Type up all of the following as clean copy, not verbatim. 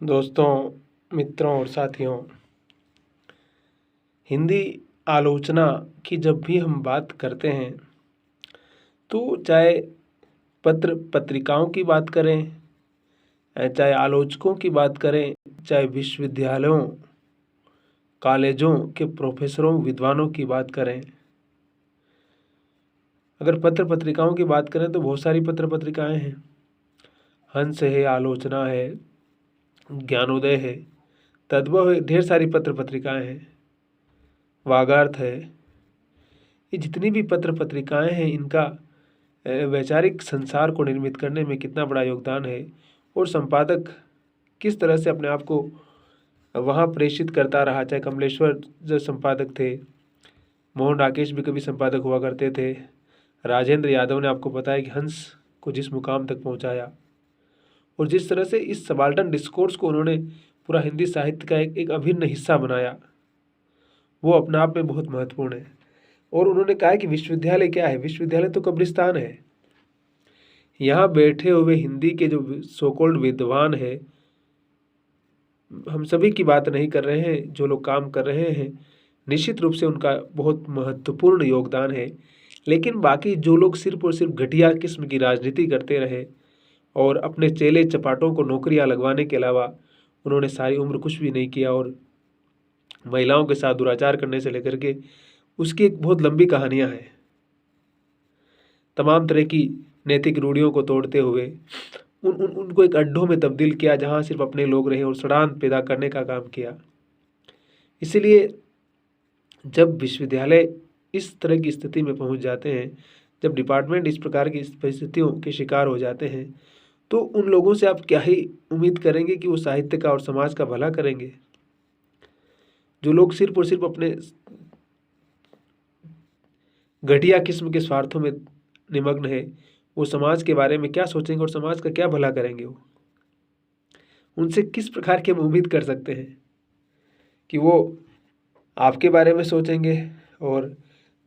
दोस्तों, मित्रों और साथियों, हिंदी आलोचना की जब भी हम बात करते हैं तो चाहे पत्र पत्रिकाओं की बात करें, चाहे आलोचकों की बात करें, चाहे विश्वविद्यालयों कॉलेजों के प्रोफेसरों विद्वानों की बात करें। अगर पत्र पत्रिकाओं की बात करें तो बहुत सारी पत्र पत्रिकाएं हैं। हंस है, आलोचना है, ज्ञानोदय है, तद्भव है, ढेर सारी पत्र पत्रिकाएं हैं, वागार्थ है। ये जितनी भी पत्र पत्रिकाएं हैं, इनका वैचारिक संसार को निर्मित करने में कितना बड़ा योगदान है और संपादक किस तरह से अपने आप को वहाँ प्रेषित करता रहा। चाहे कमलेश्वर जो संपादक थे, मोहन राकेश भी कभी संपादक हुआ करते थे, राजेंद्र यादव ने आपको बताया कि हंस को जिस मुकाम तक पहुँचाया, और जिस तरह से इस सबाल्टर्न डिस्कोर्स को उन्होंने पूरा हिंदी साहित्य का एक अभिन्न हिस्सा बनाया, वो अपने आप में बहुत महत्वपूर्ण है। और उन्होंने कहा कि विश्वविद्यालय क्या है? विश्वविद्यालय तो कब्रिस्तान है। यहाँ बैठे हुए हिंदी के जो सो कॉल्ड विद्वान है, हम सभी की बात नहीं कर रहे हैं, जो लोग काम कर रहे हैं निश्चित रूप से उनका बहुत महत्वपूर्ण योगदान है। लेकिन बाकी जो लोग सिर्फ और सिर्फ घटिया किस्म की राजनीति करते रहे और अपने चेले चपाटों को नौकरियां लगवाने के अलावा उन्होंने सारी उम्र कुछ भी नहीं किया, और महिलाओं के साथ दुराचार करने से लेकर के उसकी एक बहुत लंबी कहानियां हैं। तमाम तरह की नैतिक रूढ़ियों को तोड़ते हुए उनको एक अड्डों में तब्दील किया जहां सिर्फ अपने लोग रहे और सड़ान पैदा करने का काम किया। इसीलिए जब विश्वविद्यालय इस तरह की स्थिति में पहुंच जाते हैं, जब डिपार्टमेंट इस प्रकार की परिस्थितियों के शिकार हो जाते हैं, तो उन लोगों से आप क्या ही उम्मीद करेंगे कि वो साहित्य का और समाज का भला करेंगे? जो लोग सिर्फ और सिर्फ अपने घटिया किस्म के स्वार्थों में निमग्न है, वो समाज के बारे में क्या सोचेंगे और समाज का क्या भला करेंगे? वो उनसे किस प्रकार की हम उम्मीद कर सकते हैं कि वो आपके बारे में सोचेंगे और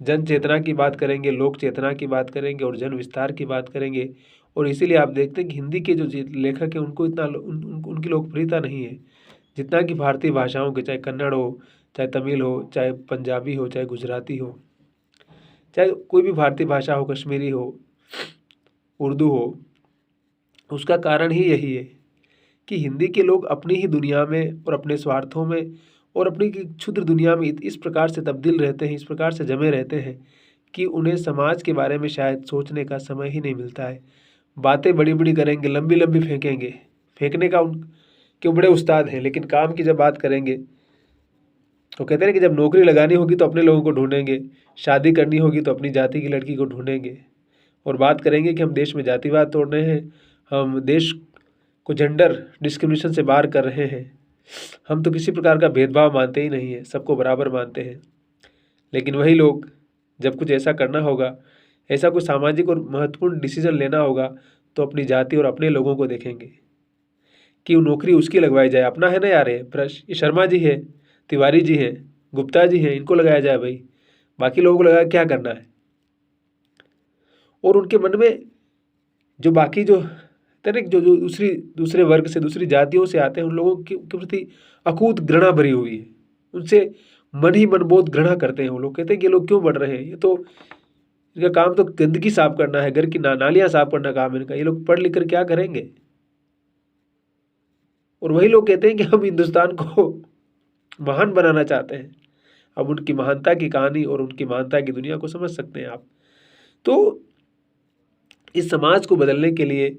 जन चेतना की बात करेंगे, लोक चेतना की बात करेंगे और जन विस्तार की बात करेंगे। और इसीलिए आप देखते हैं कि हिंदी के जो लेखक हैं उनको इतना उनकी लोकप्रियता नहीं है जितना कि भारतीय भाषाओं के, चाहे कन्नड़ हो, चाहे तमिल हो, चाहे पंजाबी हो, चाहे गुजराती हो, चाहे कोई भी भारतीय भाषा हो, कश्मीरी हो, उर्दू हो। उसका कारण ही यही है कि हिंदी के लोग अपनी ही दुनिया में और अपने स्वार्थों में और अपनी क्षुद्र दुनिया में इस प्रकार से तब्दील रहते हैं, इस प्रकार से जमे रहते हैं कि उन्हें समाज के बारे में शायद सोचने का समय ही नहीं मिलता है। बातें बड़ी बड़ी करेंगे, लंबी लंबी फेंकेंगे, फेंकने का उनके बड़े उस्ताद हैं, लेकिन काम की जब बात करेंगे तो कहते हैं कि जब नौकरी लगानी होगी तो अपने लोगों को ढूंढेंगे, शादी करनी होगी तो अपनी जाति की लड़की को ढूंढेंगे, और बात करेंगे कि हम देश में जातिवाद तोड़ रहे हैं, हम देश को जेंडर डिस्क्रिमिनेशन से बाहर कर रहे हैं, हम तो किसी प्रकार का भेदभाव मानते ही नहीं है, सबको बराबर मानते हैं। लेकिन वही लोग जब कुछ ऐसा करना होगा, ऐसा कोई सामाजिक और महत्वपूर्ण डिसीजन लेना होगा, तो अपनी जाति और अपने लोगों को देखेंगे कि वो नौकरी उसकी लगवाई जाए। अपना है ना यार, ये शर्मा जी है, तिवारी जी हैं, गुप्ता जी हैं, इनको लगाया जाए भाई, बाकी लोगों को लगा क्या करना है। और उनके मन में जो बाकी जो तरह जो जो दूसरे वर्ग से, दूसरी जातियों से आते हैं, उन लोगों के प्रति अकूत घृणा भरी हुई है। उनसे मन ही मन बहुत घृणा करते हैं। वो लोग कहते हैं कि ये लोग क्यों बढ़ रहे हैं, ये तो इनका काम तो गंदगी साफ करना है, घर की नालियां साफ करना काम है इनका, ये लोग पढ़ लिख कर क्या करेंगे? और वही लोग कहते हैं कि हम हिंदुस्तान को महान बनाना चाहते हैं। अब उनकी महानता की कहानी और उनकी महानता की दुनिया को समझ सकते हैं आप। तो इस समाज को बदलने के लिए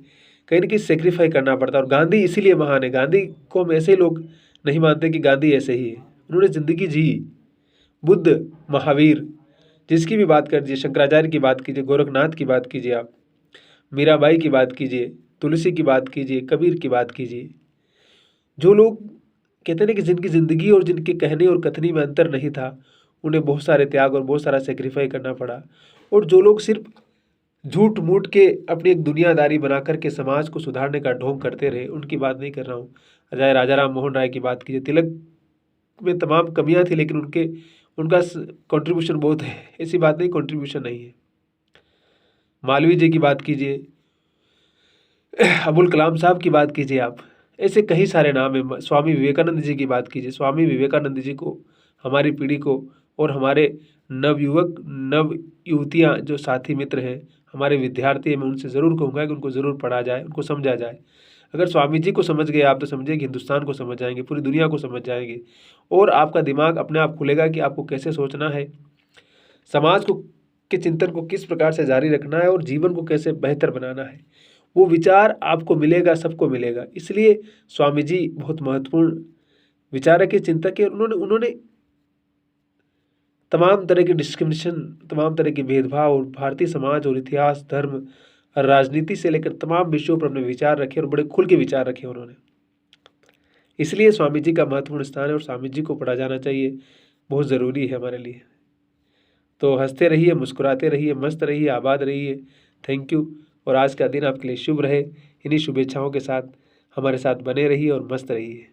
कहीं ना कहीं सेक्रीफाई करना पड़ता है। और गांधी इसीलिए महान है। गांधी को हम ऐसे लोग नहीं मानते कि गांधी ऐसे ही है, उन्होंने ज़िंदगी जी। बुद्ध, महावीर, जिसकी भी बात कर दीजिए, शंकराचार्य की बात कीजिए, गोरखनाथ की बात कीजिए, आप मीराबाई की बात कीजिए, तुलसी की बात कीजिए, कबीर की बात कीजिए, जो लोग कहते हैं कि जिनकी ज़िंदगी और जिनके कहने और कथनी में अंतर नहीं था, उन्हें बहुत सारे त्याग और बहुत सारा सेक्रीफाई करना पड़ा। और जो लोग सिर्फ झूठ मूठ के अपनी एक दुनियादारी बना करके समाज को सुधारने का ढोंग करते रहे, उनकी बात नहीं कर रहा हूँ। चाहे राजा राम मोहन राय की बात कीजिए, तिलक में तमाम कमियां थी, लेकिन उनका कंट्रीब्यूशन बहुत है, ऐसी बात नहीं कंट्रीब्यूशन नहीं है। मालवीय जी की बात कीजिए, अबुल कलाम साहब की बात कीजिए, आप ऐसे कई सारे नाम हैं। स्वामी विवेकानंद जी की बात कीजिए, स्वामी विवेकानंद जी को, हमारी पीढ़ी को और हमारे नवयुवक नव युवतियाँ जो साथी मित्र हैं, हमारे विद्यार्थी हैं, मैं उनसे ज़रूर कहूँगा कि उनको ज़रूर पढ़ा जाए, उनको समझा जाए। अगर स्वामी जी को समझ गए आप तो समझिए कि हिंदुस्तान को समझ जाएंगे, पूरी दुनिया को समझ जाएंगे और आपका दिमाग अपने आप खुलेगा कि आपको कैसे सोचना है, समाज को के चिंतन को किस प्रकार से जारी रखना है और जीवन को कैसे बेहतर बनाना है। वो विचार आपको मिलेगा, सबको मिलेगा। इसलिए स्वामी जी बहुत महत्वपूर्ण विचारक के चिंतक है। उन्होंने उन्होंने तमाम तरह की डिस्क्रिमिनेशन, तमाम तरह के भेदभाव और भारतीय समाज और इतिहास, धर्म और राजनीति से लेकर तमाम विषयों पर अपने विचार रखे और बड़े खुल के विचार रखे उन्होंने। इसलिए स्वामी जी का महत्वपूर्ण स्थान है और स्वामी जी को पढ़ा जाना चाहिए, बहुत ज़रूरी है हमारे लिए। तो हंसते रहिए, मुस्कुराते रहिए, मस्त रहिए, आबाद रहिए। Thank you. और आज का दिन आपके लिए शुभ रहे। इन्हीं शुभेच्छाओं के साथ हमारे साथ बने रहिए और मस्त रहिए।